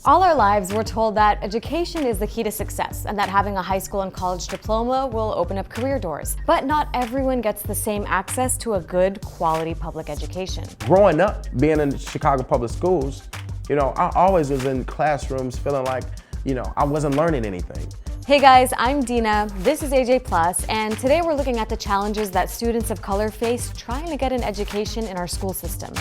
All our lives, we're told that education is the key to success and that having a high school and college diploma will open up career doors. But not everyone gets the same access to a good, quality public education. Growing up, being in Chicago public schools, I always was in classrooms feeling like, I wasn't learning anything. Hey guys, I'm Dena, this is AJ Plus, and today we're looking at the challenges that students of color face trying to get an education in our school system.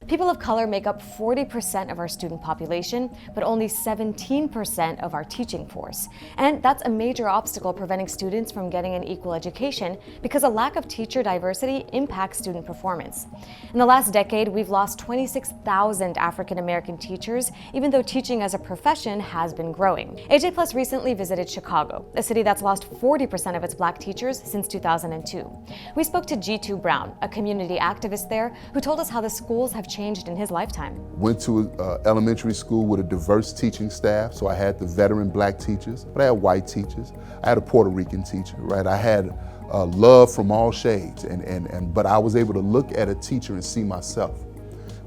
People of color make up 40% of our student population, but only 17% of our teaching force. And that's a major obstacle preventing students from getting an equal education because a lack of teacher diversity impacts student performance. In the last decade, we've lost 26,000 African American teachers, even though teaching as a profession has been growing. AJ Plus recently visited Chicago, a city that's lost 40% of its black teachers since 2002. We spoke to G2 Brown, a community activist there, who told us how the schools have changed in his lifetime. Went to elementary school with a diverse teaching staff, so I had the veteran black teachers, but I had white teachers. I had a Puerto Rican teacher, right? I had love from all shades, but I was able to look at a teacher and see myself,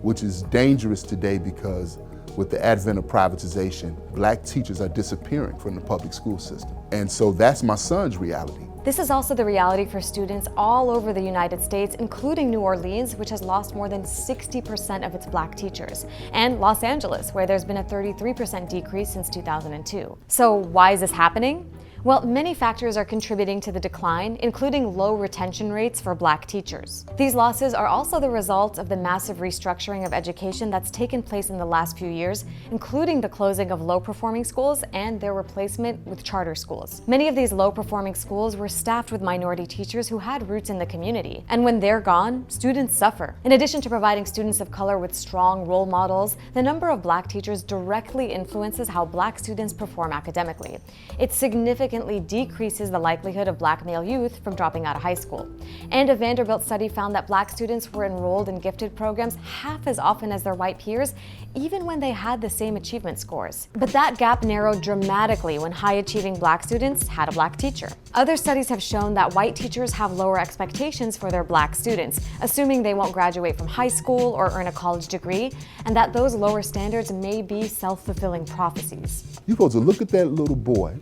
which is dangerous today because with the advent of privatization, black teachers are disappearing from the public school system. And so that's my son's reality. This is also the reality for students all over the United States, including New Orleans, which has lost more than 60% of its black teachers, and Los Angeles, where there's been a 33% decrease since 2002. So why is this happening? Well, many factors are contributing to the decline, including low retention rates for black teachers. These losses are also the result of the massive restructuring of education that's taken place in the last few years, including the closing of low-performing schools and their replacement with charter schools. Many of these low-performing schools were staffed with minority teachers who had roots in the community, and when they're gone, students suffer. In addition to providing students of color with strong role models, the number of black teachers directly influences how black students perform academically. It significantly decreases the likelihood of black male youth from dropping out of high school. And a Vanderbilt study found that black students were enrolled in gifted programs half as often as their white peers, even when they had the same achievement scores. But that gap narrowed dramatically when high-achieving black students had a black teacher. Other studies have shown that white teachers have lower expectations for their black students, assuming they won't graduate from high school or earn a college degree, and that those lower standards may be self-fulfilling prophecies. You're supposed to look at that little boy,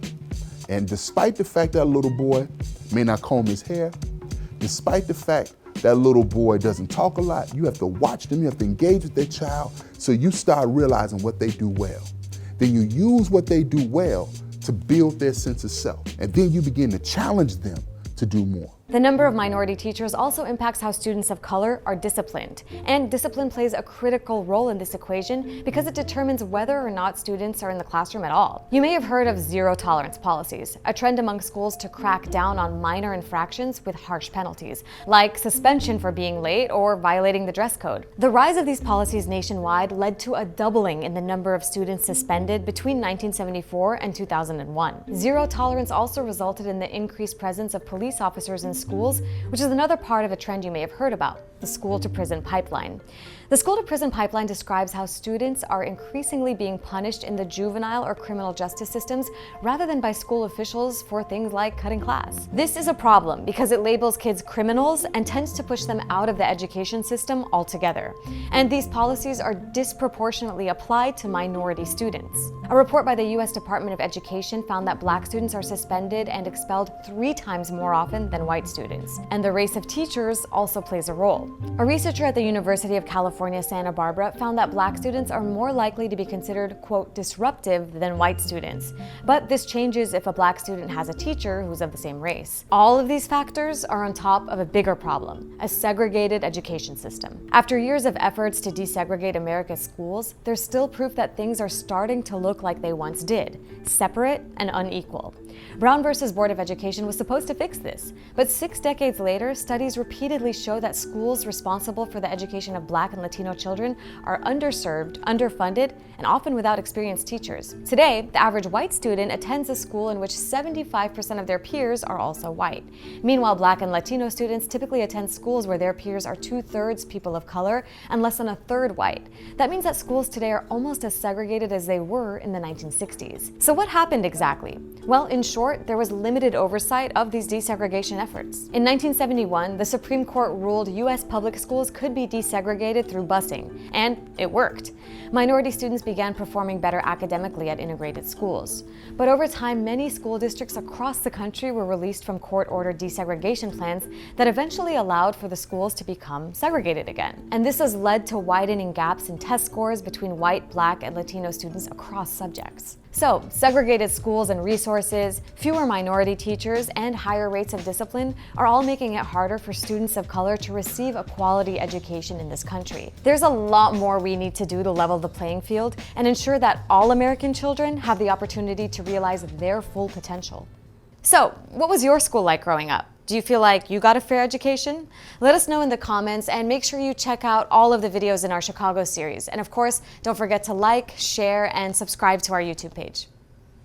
and despite the fact that little boy may not comb his hair, despite the fact that little boy doesn't talk a lot, you have to watch them, you have to engage with their child, so you start realizing what they do well. Then you use what they do well to build their sense of self, and then you begin to challenge them to do more. The number of minority teachers also impacts how students of color are disciplined. And discipline plays a critical role in this equation because it determines whether or not students are in the classroom at all. You may have heard of zero-tolerance policies, a trend among schools to crack down on minor infractions with harsh penalties, like suspension for being late or violating the dress code. The rise of these policies nationwide led to a doubling in the number of students suspended between 1974 and 2001. Zero tolerance also resulted in the increased presence of police officers in schools, which is another part of a trend you may have heard about, the school-to-prison pipeline. The school-to-prison pipeline describes how students are increasingly being punished in the juvenile or criminal justice systems rather than by school officials for things like cutting class. This is a problem because it labels kids criminals and tends to push them out of the education system altogether. And these policies are disproportionately applied to minority students. A report by the U.S. Department of Education found that black students are suspended and expelled 3 times more often than white students. And the race of teachers also plays a role. A researcher at the University of California, Santa Barbara, found that black students are more likely to be considered, quote, disruptive than white students. But this changes if a black student has a teacher who's of the same race. All of these factors are on top of a bigger problem, a segregated education system. After years of efforts to desegregate America's schools, there's still proof that things are starting to look like they once did, separate and unequal. Brown versus Board of Education was supposed to fix this, but 6 decades later, studies repeatedly show that schools responsible for the education of black and Latino children are underserved, underfunded, and often without experienced teachers. Today, the average white student attends a school in which 75% of their peers are also white. Meanwhile, black and Latino students typically attend schools where their peers are 2/3 people of color and less than 1/3 white. That means that schools today are almost as segregated as they were in the 1960s. So what happened exactly? Well, in short, there was limited oversight of these desegregation efforts. In 1971, the Supreme Court ruled U.S. public schools could be desegregated through busing, and it worked. Minority students began performing better academically at integrated schools. But over time, many school districts across the country were released from court-ordered desegregation plans that eventually allowed for the schools to become segregated again. And this has led to widening gaps in test scores between white, Black, and Latino students across subjects. So, segregated schools and resources, fewer minority teachers, and higher rates of discipline are all making it harder for students of color to receive a quality education in this country. There's a lot more we need to do to level the playing field and ensure that all American children have the opportunity to realize their full potential. So, what was your school like growing up? Do you feel like you got a fair education? Let us know in the comments, and make sure you check out all of the videos in our Chicago series. And of course, don't forget to like, share, and subscribe to our YouTube page.